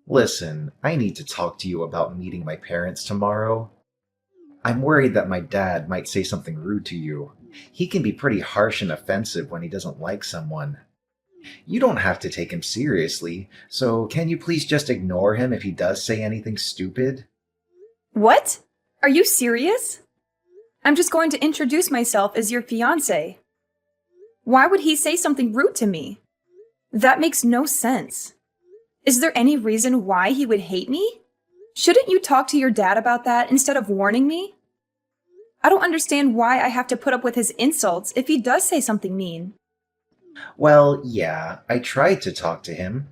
Listen, I need to talk to you about meeting my parents tomorrow. I'm worried that my dad might say something rude to you. He can be pretty harsh and offensive when he doesn't like someone. You don't have to take him seriously, so can you please just ignore him if he does say anything stupid? What? Are you serious? I'm just going to introduce myself as your fiance. Why would he say something rude to me? That makes no sense. Is there any reason why he would hate me? Shouldn't you talk to your dad about that instead of warning me? I don't understand why I have to put up with his insults if he does say something mean. Well, yeah, I tried to talk to him,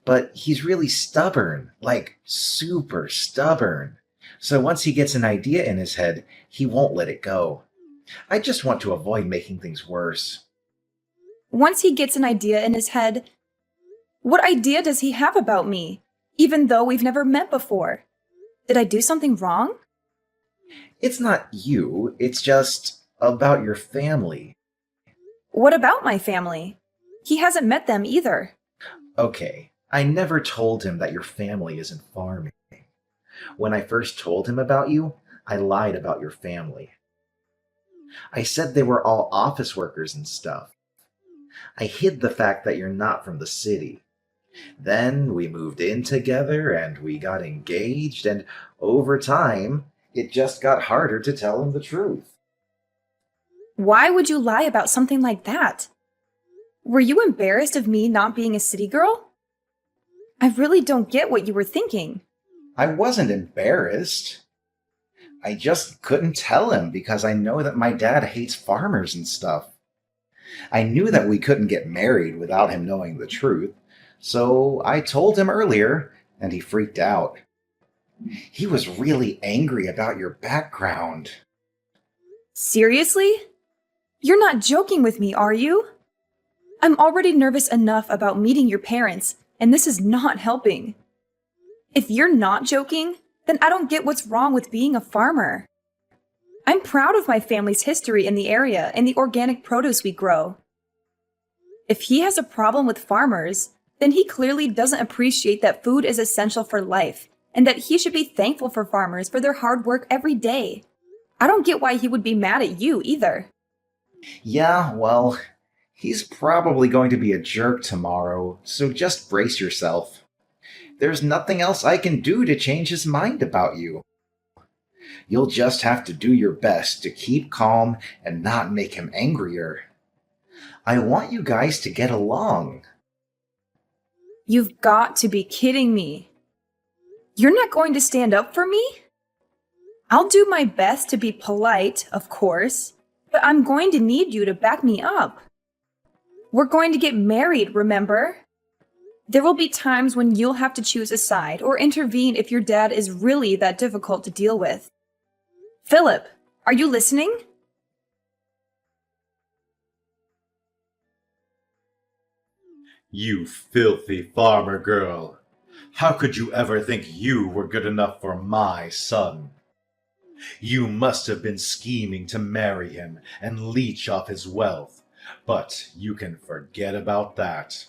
but he's really stubborn, like super stubborn. So once he gets an idea in his head, he won't let it go. I just want to avoid making things worse. Once he gets an idea in his head, what idea does he have about me, even though we've never met before? Did I do something wrong? It's not you, it's just about your family. What about my family? He hasn't met them either. Okay, I never told him that your family isn't farming. When I first told him about you, I lied about your family. I said they were all office workers and stuff. I hid the fact that you're not from the city. Then we moved in together and we got engaged, and over time, it just got harder to tell him the truth. Why would you lie about something like that? Were you embarrassed of me not being a city girl? I really don't get what you were thinking. I wasn't embarrassed. I just couldn't tell him because I know that my dad hates farmers and stuff. I knew that we couldn't get married without him knowing the truth, so I told him earlier, and he freaked out. He was really angry about your background. Seriously? You're not joking with me, are you? I'm already nervous enough about meeting your parents, and this is not helping. If you're not joking, then I don't get what's wrong with being a farmer. I'm proud of my family's history in the area and the organic produce we grow. If he has a problem with farmers, then he clearly doesn't appreciate that food is essential for life and that he should be thankful for farmers for their hard work every day. I don't get why he would be mad at you either. Yeah, well, he's probably going to be a jerk tomorrow, so just brace yourself. There's nothing else I can do to change his mind about you. You'll just have to do your best to keep calm and not make him angrier. I want you guys to get along. You've got to be kidding me. You're not going to stand up for me? I'll do my best to be polite, of course, but I'm going to need you to back me up. We're going to get married, remember? There will be times when you'll have to choose a side or intervene if your dad is really that difficult to deal with. Philip, are you listening? You filthy farmer girl! How could you ever think you were good enough for my son? You must have been scheming to marry him and leech off his wealth, but you can forget about that.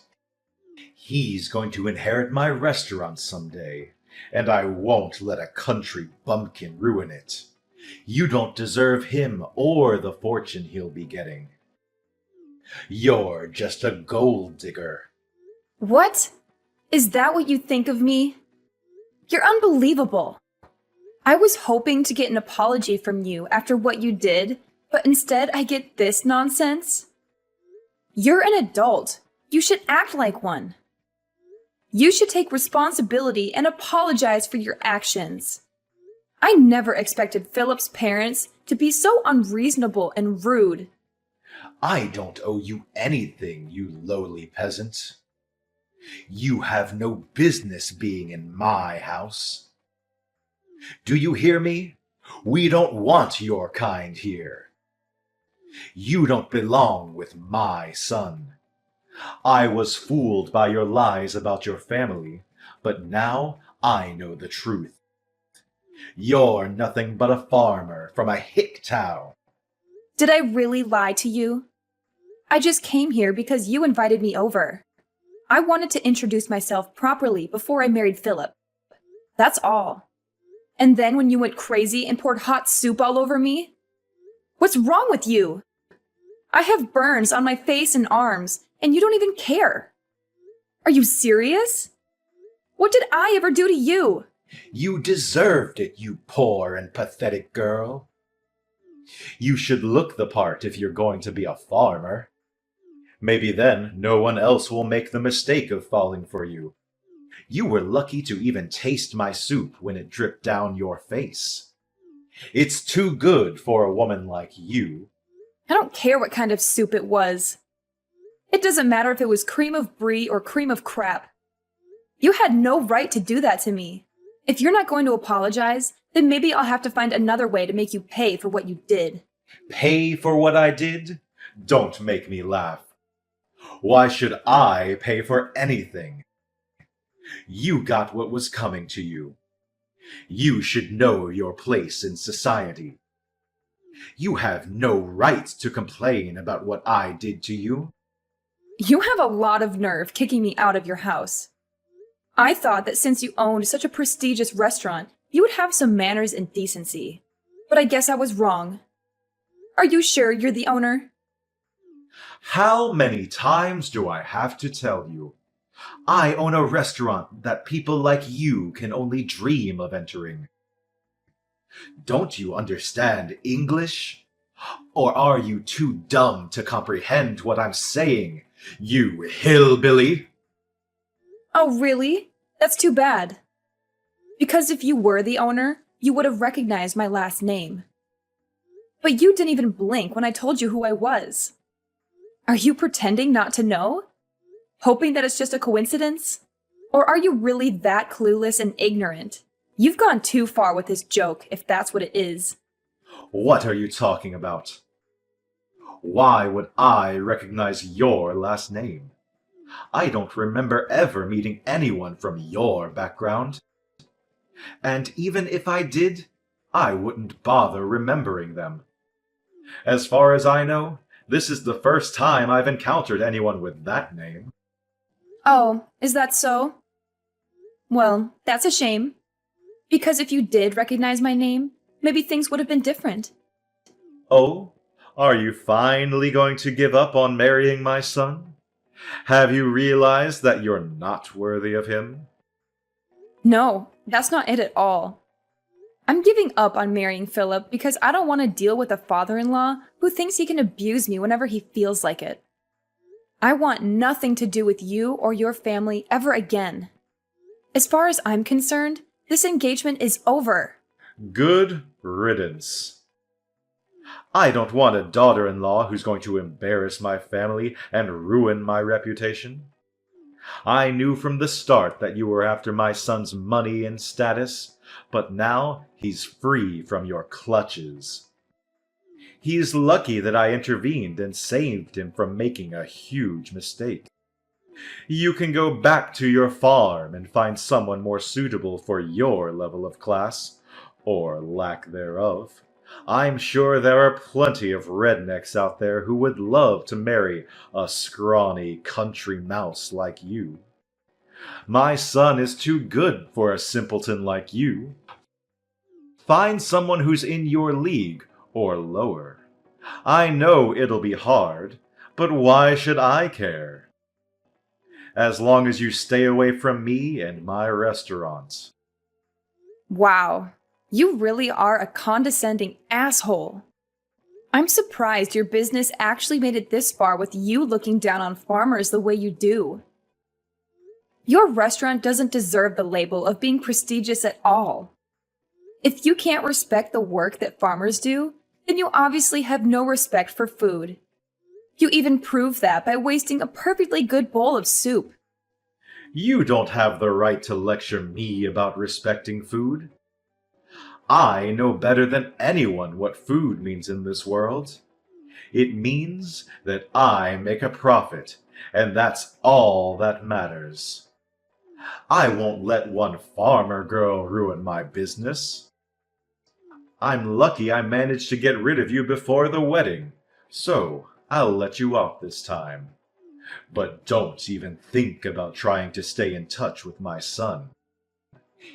He's going to inherit my restaurant someday, and I won't let a country bumpkin ruin it. You don't deserve him or the fortune he'll be getting. You're just a gold digger. What? Is that what you think of me? You're unbelievable. I was hoping to get an apology from you after what you did, but instead I get this nonsense. You're an adult. You should act like one. You should take responsibility and apologize for your actions. I never expected Philip's parents to be so unreasonable and rude. I don't owe you anything, you lowly peasant. You have no business being in my house. Do you hear me? We don't want your kind here. You don't belong with my son. I was fooled by your lies about your family, but now I know the truth. You're nothing but a farmer from a hick town. Did I really lie to you? I just came here because you invited me over. I wanted to introduce myself properly before I married Philip. That's all. And then when you went crazy and poured hot soup all over me? What's wrong with you? I have burns on my face and arms, and you don't even care. Are you serious? What did I ever do to you? You deserved it, you poor and pathetic girl. You should look the part if you're going to be a farmer. Maybe then no one else will make the mistake of falling for you. You were lucky to even taste my soup when it dripped down your face. It's too good for a woman like you. I don't care what kind of soup it was. It doesn't matter if it was cream of brie or cream of crap. You had no right to do that to me. If you're not going to apologize, then maybe I'll have to find another way to make you pay for what you did. Pay for what I did? Don't make me laugh. Why should I pay for anything? You got what was coming to you. You should know your place in society. You have no right to complain about what I did to you. You have a lot of nerve kicking me out of your house. I thought that since you owned such a prestigious restaurant, you would have some manners and decency. But I guess I was wrong. Are you sure you're the owner? How many times do I have to tell you? I own a restaurant that people like you can only dream of entering. Don't you understand English? Or are you too dumb to comprehend what I'm saying, you hillbilly? Oh, really? That's too bad. Because if you were the owner, you would have recognized my last name. But you didn't even blink when I told you who I was. Are you pretending not to know? Hoping that it's just a coincidence? Or are you really that clueless and ignorant? You've gone too far with this joke, if that's what it is. What are you talking about? Why would I recognize your last name? I don't remember ever meeting anyone from your background. And even if I did, I wouldn't bother remembering them. As far as I know, this is the first time I've encountered anyone with that name. Oh, is that so? Well, that's a shame. Because if you did recognize my name, maybe things would have been different. Oh, are you finally going to give up on marrying my son? Have you realized that you're not worthy of him? No, that's not it at all. I'm giving up on marrying Philip because I don't want to deal with a father-in-law who thinks he can abuse me whenever he feels like it. I want nothing to do with you or your family ever again. As far as I'm concerned, this engagement is over. Good riddance. I don't want a daughter-in-law who's going to embarrass my family and ruin my reputation. I knew from the start that you were after my son's money and status, but now he's free from your clutches. He's lucky that I intervened and saved him from making a huge mistake. You can go back to your farm and find someone more suitable for your level of class, or lack thereof. I'm sure there are plenty of rednecks out there who would love to marry a scrawny country mouse like you. My son is too good for a simpleton like you. Find someone who's in your league or lower. I know it'll be hard, but why should I care? As long as you stay away from me and my restaurant. Wow, you really are a condescending asshole. I'm surprised your business actually made it this far with you looking down on farmers the way you do. Your restaurant doesn't deserve the label of being prestigious at all. If you can't respect the work that farmers do, then you obviously have no respect for food. You even prove that by wasting a perfectly good bowl of soup. You don't have the right to lecture me about respecting food. I know better than anyone what food means in this world. It means that I make a profit, and that's all that matters. I won't let one farmer girl ruin my business. I'm lucky I managed to get rid of you before the wedding, so I'll let you off this time. But don't even think about trying to stay in touch with my son.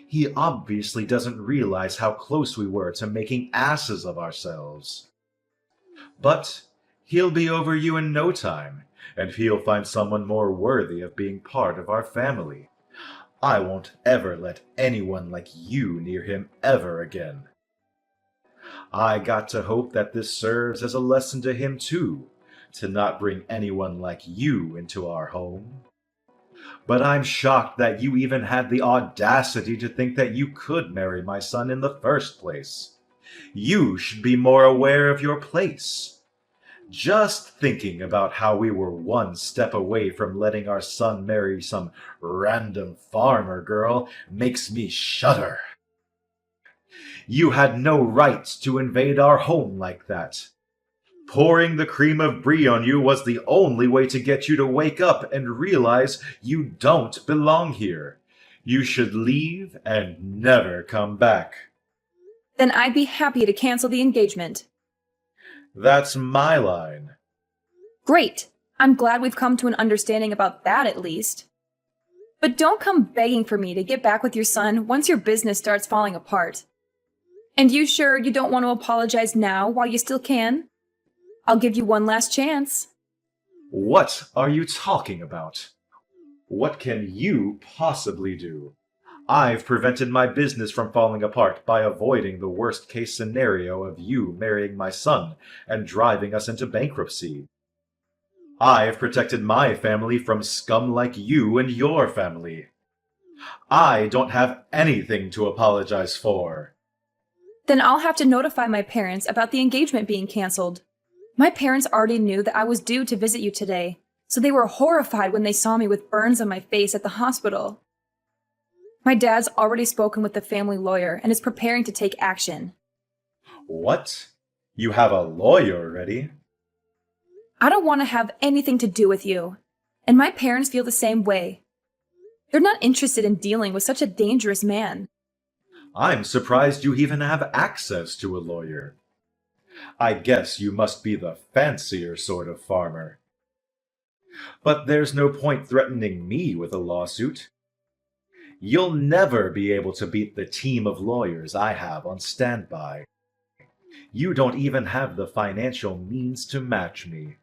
He obviously doesn't realize how close we were to making asses of ourselves. But he'll be over you in no time, and he'll find someone more worthy of being part of our family. I won't ever let anyone like you near him ever again. I got to hope that this serves as a lesson to him too, to not bring anyone like you into our home. But I'm shocked that you even had the audacity to think that you could marry my son in the first place. You should be more aware of your place. Just thinking about how we were one step away from letting our son marry some random farmer girl makes me shudder. You had no right to invade our home like that. Pouring the cream of brie on you was the only way to get you to wake up and realize you don't belong here. You should leave and never come back. Then I'd be happy to cancel the engagement. That's my line. Great. I'm glad we've come to an understanding about that at least. But don't come begging for me to get back with your son once your business starts falling apart. And you sure you don't want to apologize now while you still can? I'll give you one last chance. What are you talking about? What can you possibly do? I've prevented my business from falling apart by avoiding the worst case scenario of you marrying my son and driving us into bankruptcy. I've protected my family from scum like you and your family. I don't have anything to apologize for. Then I'll have to notify my parents about the engagement being canceled. My parents already knew that I was due to visit you today, so they were horrified when they saw me with burns on my face at the hospital. My dad's already spoken with the family lawyer and is preparing to take action. What? You have a lawyer already? I don't want to have anything to do with you, and my parents feel the same way. They're not interested in dealing with such a dangerous man. I'm surprised you even have access to a lawyer. I guess you must be the fancier sort of farmer. But there's no point threatening me with a lawsuit. You'll never be able to beat the team of lawyers I have on standby. You don't even have the financial means to match me.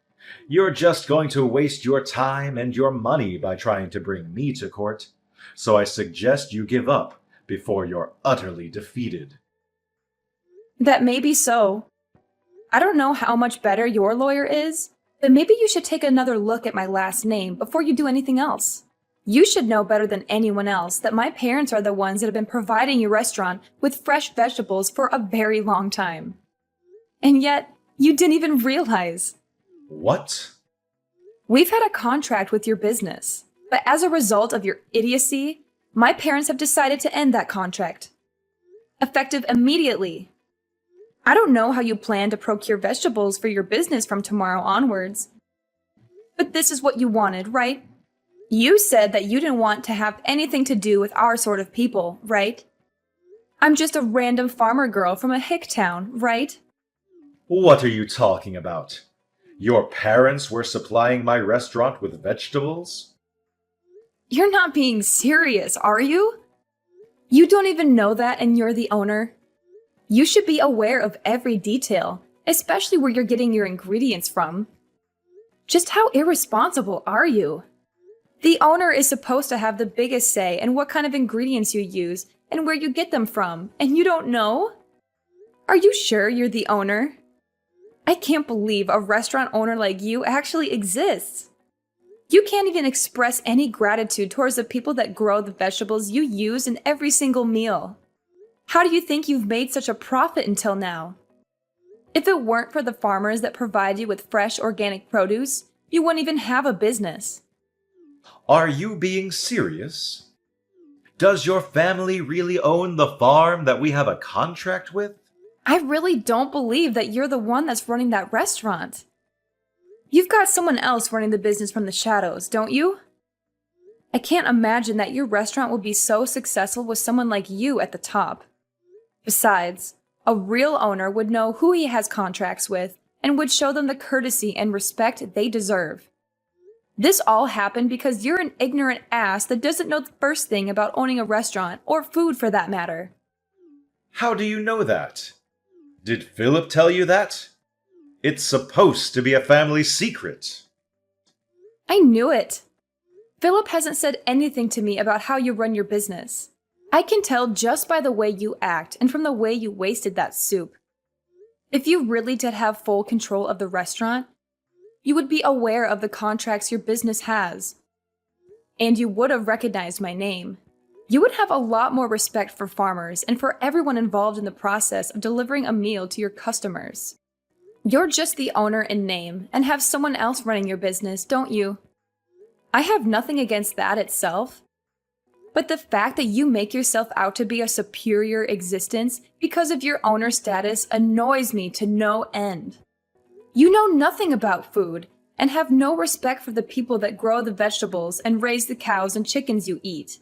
You're just going to waste your time and your money by trying to bring me to court, so I suggest you give up before you're utterly defeated. That may be so. I don't know how much better your lawyer is, but maybe you should take another look at my last name before you do anything else. You should know better than anyone else that my parents are the ones that have been providing your restaurant with fresh vegetables for a very long time. And yet, you didn't even realize. What? We've had a contract with your business, but as a result of your idiocy, my parents have decided to end that contract. Effective immediately. I don't know how you plan to procure vegetables for your business from tomorrow onwards. But this is what you wanted, right? You said that you didn't want to have anything to do with our sort of people, right? I'm just a random farmer girl from a hick town, right? What are you talking about? Your parents were supplying my restaurant with vegetables? You're not being serious, are you? You don't even know that and you're the owner. You should be aware of every detail, especially where you're getting your ingredients from. Just how irresponsible are you? The owner is supposed to have the biggest say in what kind of ingredients you use and where you get them from, and you don't know? Are you sure you're the owner? I can't believe a restaurant owner like you actually exists. You can't even express any gratitude towards the people that grow the vegetables you use in every single meal. How do you think you've made such a profit until now? If it weren't for the farmers that provide you with fresh organic produce, you wouldn't even have a business. Are you being serious? Does your family really own the farm that we have a contract with? I really don't believe that you're the one that's running that restaurant. You've got someone else running the business from the shadows, don't you? I can't imagine that your restaurant will be so successful with someone like you at the top. Besides, a real owner would know who he has contracts with and would show them the courtesy and respect they deserve. This all happened because you're an ignorant ass that doesn't know the first thing about owning a restaurant, or food for that matter. How do you know that? Did Philip tell you that? It's supposed to be a family secret. I knew it. Philip hasn't said anything to me about how you run your business. I can tell just by the way you act and from the way you wasted that soup. If you really did have full control of the restaurant, you would be aware of the contracts your business has. And you would have recognized my name. You would have a lot more respect for farmers and for everyone involved in the process of delivering a meal to your customers. You're just the owner in name and have someone else running your business, don't you? I have nothing against that itself. But the fact that you make yourself out to be a superior existence because of your owner status annoys me to no end. You know nothing about food and have no respect for the people that grow the vegetables and raise the cows and chickens you eat.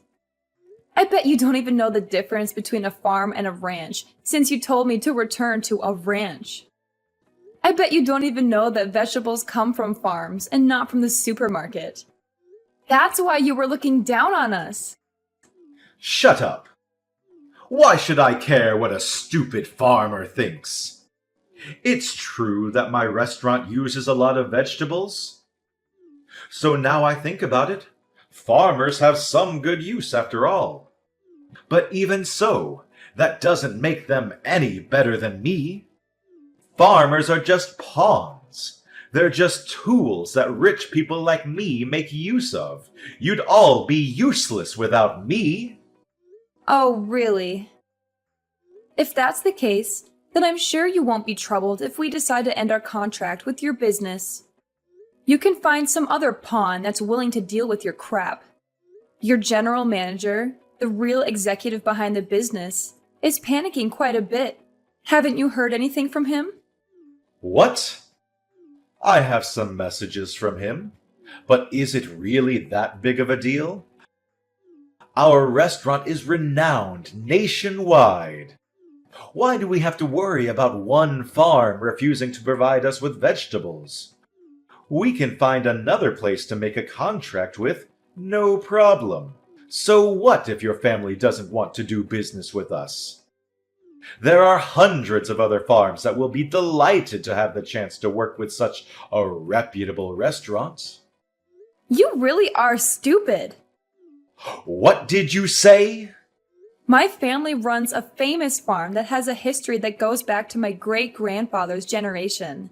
I bet you don't even know the difference between a farm and a ranch, since you told me to return to a ranch. I bet you don't even know that vegetables come from farms and not from the supermarket. That's why you were looking down on us. Shut up! Why should I care what a stupid farmer thinks? It's true that my restaurant uses a lot of vegetables. So now I think about it, farmers have some good use after all. But even so, that doesn't make them any better than me. Farmers are just pawns. They're just tools that rich people like me make use of. You'd all be useless without me. Oh, really? If that's the case, then I'm sure you won't be troubled if we decide to end our contract with your business. You can find some other pawn that's willing to deal with your crap. Your general manager, the real executive behind the business, is panicking quite a bit. Haven't you heard anything from him? What? I have some messages from him, but is it really that big of a deal? Our restaurant is renowned nationwide. Why do we have to worry about one farm refusing to provide us with vegetables? We can find another place to make a contract with, no problem. So what if your family doesn't want to do business with us? There are hundreds of other farms that will be delighted to have the chance to work with such a reputable restaurant. You really are stupid. What did you say? My family runs a famous farm that has a history that goes back to my great-grandfather's generation.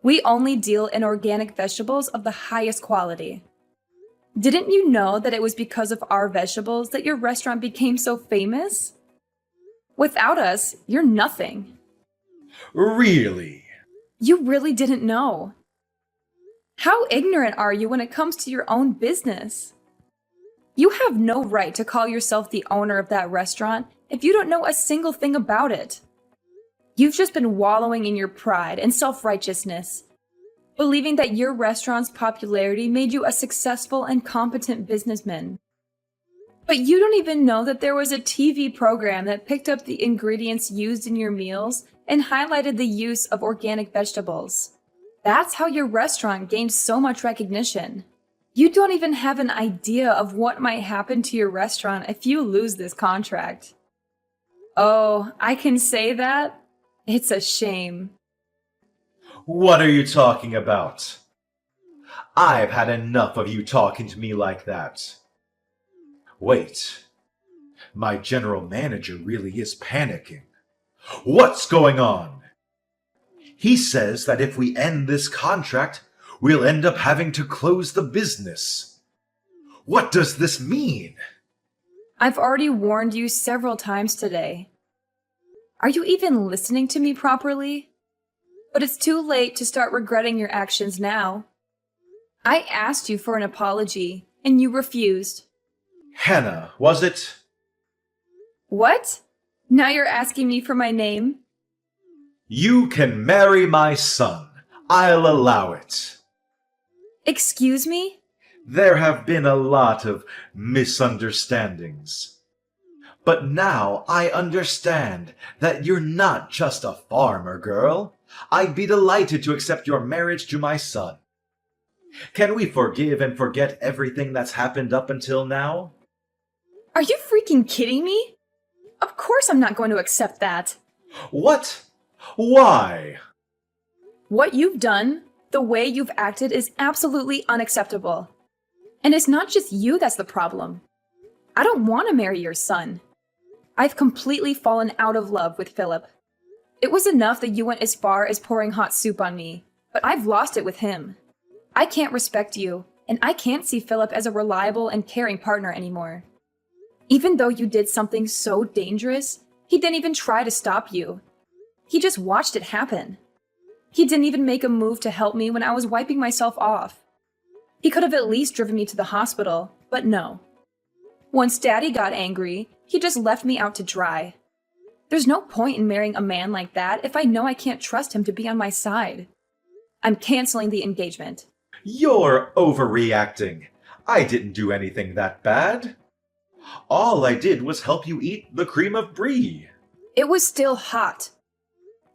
We only deal in organic vegetables of the highest quality. Didn't you know that it was because of our vegetables that your restaurant became so famous? Without us, you're nothing. Really? You really didn't know. How ignorant are you when it comes to your own business? You have no right to call yourself the owner of that restaurant if you don't know a single thing about it. You've just been wallowing in your pride and self-righteousness, believing that your restaurant's popularity made you a successful and competent businessman. But you don't even know that there was a TV program that picked up the ingredients used in your meals and highlighted the use of organic vegetables. That's how your restaurant gained so much recognition. You don't even have an idea of what might happen to your restaurant if you lose this contract. Oh, I can say that? It's a shame. What are you talking about? I've had enough of you talking to me like that. Wait, my general manager really is panicking. What's going on? He says that if we end this contract, we'll end up having to close the business. What does this mean? I've already warned you several times today. Are you even listening to me properly? But it's too late to start regretting your actions now. I asked you for an apology, and you refused. Hannah, was it? What? Now you're asking me for my name? You can marry my son. I'll allow it. Excuse me? There have been a lot of misunderstandings. But now I understand that you're not just a farmer girl. I'd be delighted to accept your marriage to my son. Can we forgive and forget everything that's happened up until now? Are you freaking kidding me? Of course I'm not going to accept that. What? Why? What you've done, the way you've acted is absolutely unacceptable. And it's not just you that's the problem. I don't want to marry your son. I've completely fallen out of love with Philip. It was enough that you went as far as pouring hot soup on me, but I've lost it with him. I can't respect you, and I can't see Philip as a reliable and caring partner anymore. Even though you did something so dangerous, he didn't even try to stop you. He just watched it happen. He didn't even make a move to help me when I was wiping myself off. He could have at least driven me to the hospital, but no. Once Daddy got angry, he just left me out to dry. There's no point in marrying a man like that if I know I can't trust him to be on my side. I'm canceling the engagement. You're overreacting. I didn't do anything that bad. All I did was help you eat the cream of brie. It was still hot.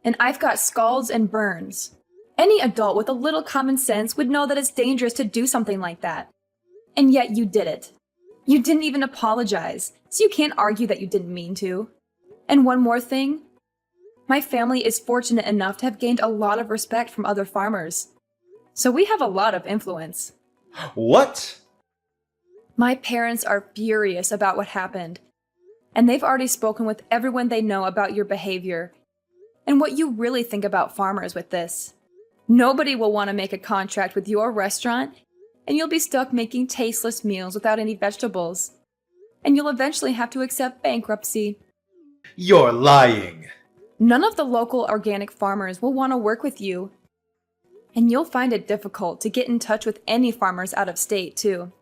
And I've got scalds and burns. Any adult with a little common sense would know that it's dangerous to do something like that. And yet you did it. You didn't even apologize, so you can't argue that you didn't mean to. And one more thing. My family is fortunate enough to have gained a lot of respect from other farmers. So we have a lot of influence. What? My parents are furious about what happened. And they've already spoken with everyone they know about your behavior and what you really think about farmers with this. Nobody will want to make a contract with your restaurant, and you'll be stuck making tasteless meals without any vegetables. And you'll eventually have to accept bankruptcy. You're lying. None of the local organic farmers will want to work with you. And you'll find it difficult to get in touch with any farmers out of state, too.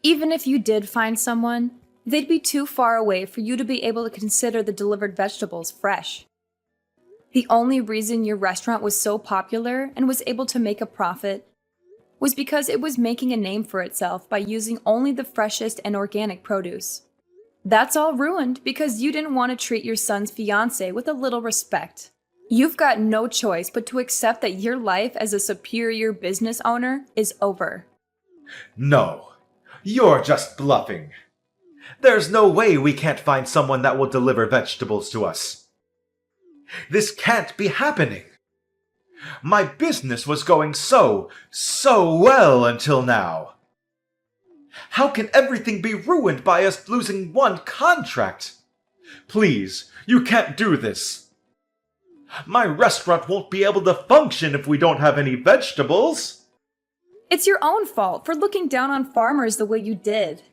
Even if you did find someone, they'd be too far away for you to be able to consider the delivered vegetables fresh. The only reason your restaurant was so popular and was able to make a profit was because it was making a name for itself by using only the freshest and organic produce. That's all ruined because you didn't want to treat your son's fiancé with a little respect. You've got no choice but to accept that your life as a superior business owner is over. No, you're just bluffing. There's no way we can't find someone that will deliver vegetables to us. This can't be happening. My business was going so well until now. How can everything be ruined by us losing one contract? Please, you can't do this. My restaurant won't be able to function if we don't have any vegetables. It's your own fault for looking down on farmers the way you did.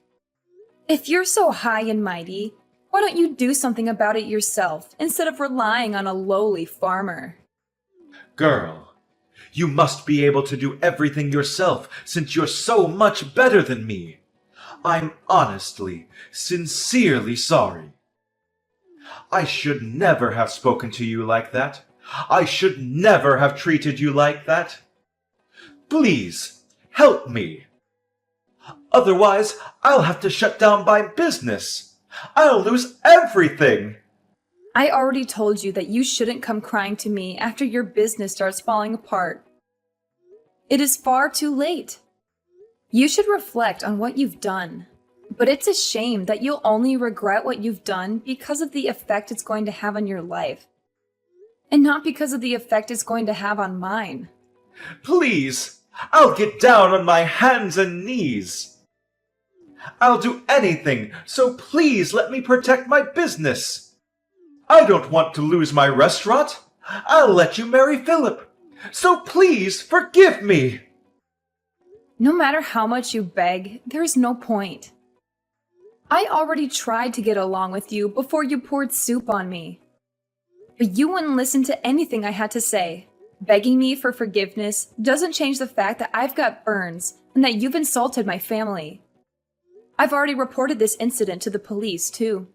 If you're so high and mighty, why don't you do something about it yourself instead of relying on a lowly farmer? Girl, you must be able to do everything yourself since you're so much better than me. I'm honestly, sincerely sorry. I should never have spoken to you like that. I should never have treated you like that. Please, help me. Otherwise, I'll have to shut down my business. I'll lose everything. I already told you that you shouldn't come crying to me after your business starts falling apart. It is far too late. You should reflect on what you've done. But it's a shame that you'll only regret what you've done because of the effect it's going to have on your life. And not because of the effect it's going to have on mine. Please, I'll get down on my hands and knees. I'll do anything, so please let me protect my business. I don't want to lose my restaurant. I'll let you marry Philip. So please forgive me. No matter how much you beg, there's no point. I already tried to get along with you before you poured soup on me. But you wouldn't listen to anything I had to say. Begging me for forgiveness doesn't change the fact that I've got burns and that you've insulted my family. I've already reported this incident to the police, too.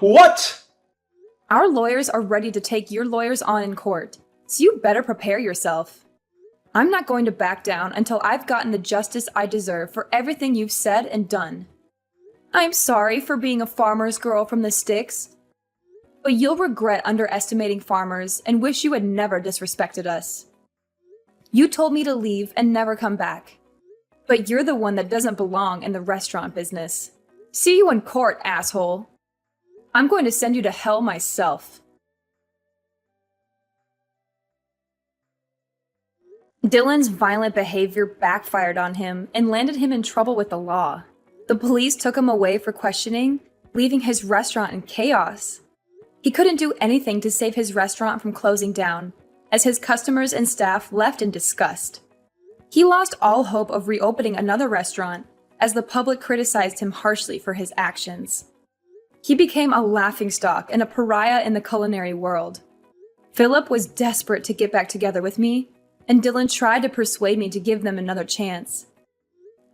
What? Our lawyers are ready to take your lawyers on in court, so you better prepare yourself. I'm not going to back down until I've gotten the justice I deserve for everything you've said and done. I'm sorry for being a farmer's girl from the sticks, but you'll regret underestimating farmers and wish you had never disrespected us. You told me to leave and never come back. But you're the one that doesn't belong in the restaurant business. See you in court, asshole. I'm going to send you to hell myself. Dylan's violent behavior backfired on him and landed him in trouble with the law. The police took him away for questioning, leaving his restaurant in chaos. He couldn't do anything to save his restaurant from closing down, as his customers and staff left in disgust. He lost all hope of reopening another restaurant, as the public criticized him harshly for his actions. He became a laughingstock and a pariah in the culinary world. Philip was desperate to get back together with me, and Dylan tried to persuade me to give them another chance.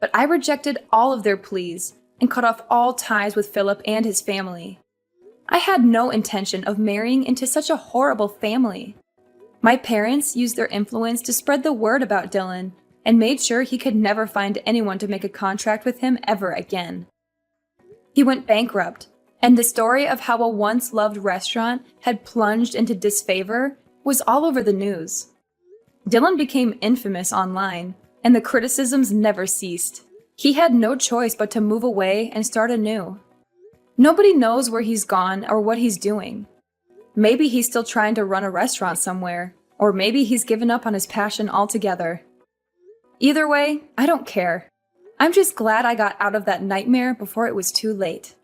But I rejected all of their pleas and cut off all ties with Philip and his family. I had no intention of marrying into such a horrible family. My parents used their influence to spread the word about Dylan and made sure he could never find anyone to make a contract with him ever again. He went bankrupt, and the story of how a once loved restaurant had plunged into disfavor was all over the news. Dylan became infamous online, and the criticisms never ceased. He had no choice but to move away and start anew. Nobody knows where he's gone or what he's doing. Maybe he's still trying to run a restaurant somewhere, or maybe he's given up on his passion altogether. Either way, I don't care. I'm just glad I got out of that nightmare before it was too late.